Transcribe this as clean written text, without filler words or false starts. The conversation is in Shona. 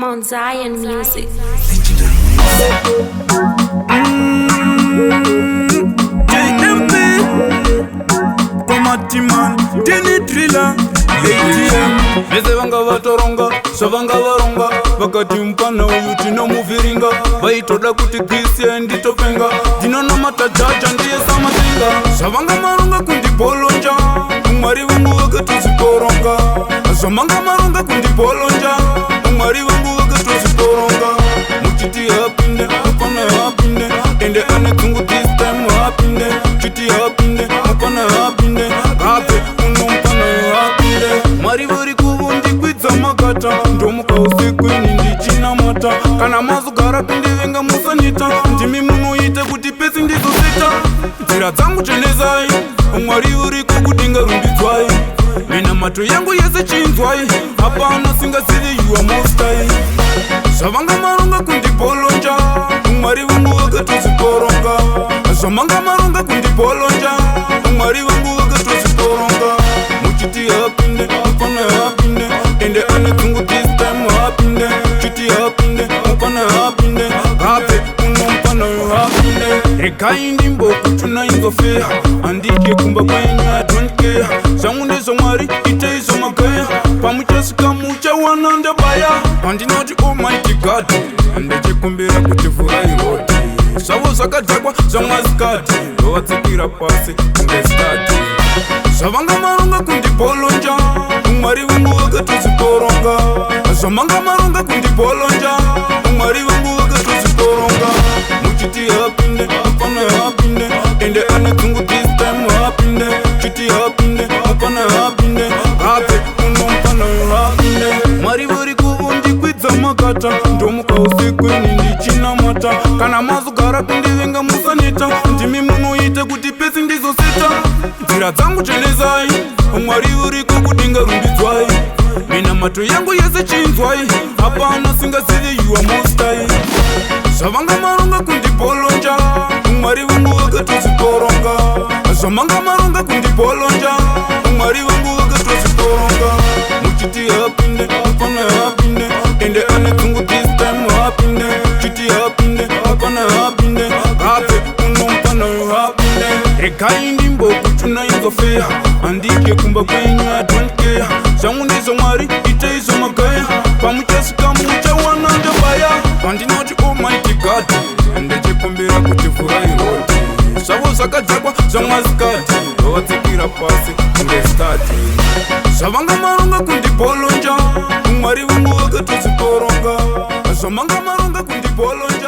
Mount Zion Music. JMP Komatiman Dini Driller ATM Meze vanga vatoronga Savanga varonga Vakati mpana uyuti no muviringa Vaitoda kuti kisi nditopenga Dinona matajaja ndiye samazinga Savanga maronga kundi bolonja Umari wangu wakatuziporonga Samanga maronga kundi bolonja Umari wangu wakatuziporonga Muchiti hapinde, apana hapinde Ende ane kungu this time hapinde Chiti hapinde, apana hapinde Hape, unompana hapinde Marivori kuvundi kwitza makata Ndomuka usiku nindi china mata Kana mazugara pindi venga musanita Ndimi munoite kuti pesi ndizo sita Tira zangu chenezai Marivori kukudinga rumbidzwai Mina mato yangu yese chinzwai Hapana singa zivi you are most high Savanga maronga kundi bolonja Umari wangu wakatuziporonga Samanga maronga kundi bolonja Umari wangu wakatuziporonga Muchiti hapinde, apana hapinde Ende ane kungu this time hapinde Chiti hapinde, apana hapinde Hape, unompana hapinde Rekai ndimbo kuchuna ingofea Andike kumba kwenya don't care Zangunde zomari, ite izo makaya Pamuchasika mucha wananda baya Pandinoti almighty God Andeche kumbira kuti furai hoti Savo zakadzakwa zamazikati Dovadzikira pasi kungeskati Savanga maronga kundi bolonja Umari wangu wakatuziporonga Samanga maronga kundi bolonja Umari wangu wakatuziporonga Muchiti hapinde, apana hapinde Ende ane kungu this time hapinde Chiti hapinde, apana hapinde Hape, unompana hapinde Marivori kuvundi kwitza makata Ndomuka usiku nindi china mata Kana mazugara pindi venga musanita Ndimi munoite kuti pesi ndizo sita Tira zangu chenezai Marivori kukudinga rumbidzwai Mina mato yangu yese chinzwai Hapana singa zivi you are most high Savanga maronga kundi bolonja Umari wangu wakatuziporonga Samanga maronga kundi bolonja Umari wangu wakatuziporonga Muchiti hapinde, apana hapinde Ende ane kungu this time hapinde Chiti hapinde, apana hapinde Hape, unompana hapinde Rekai ndimbo kuchuna ingofea Andike kumba kwenya don't care Zangunde zomari, ite izo makaya Pamuchasika mucha wananda baya Pandinoti almighty God Andeche kumbira kuti furai hoti Savo zakadzakwa zamazikati Dovadzikira pasi kungeskati Savanga maronga kundi bolonja Umari wangu wakatuziporonga Samanga maronga kundi bolonja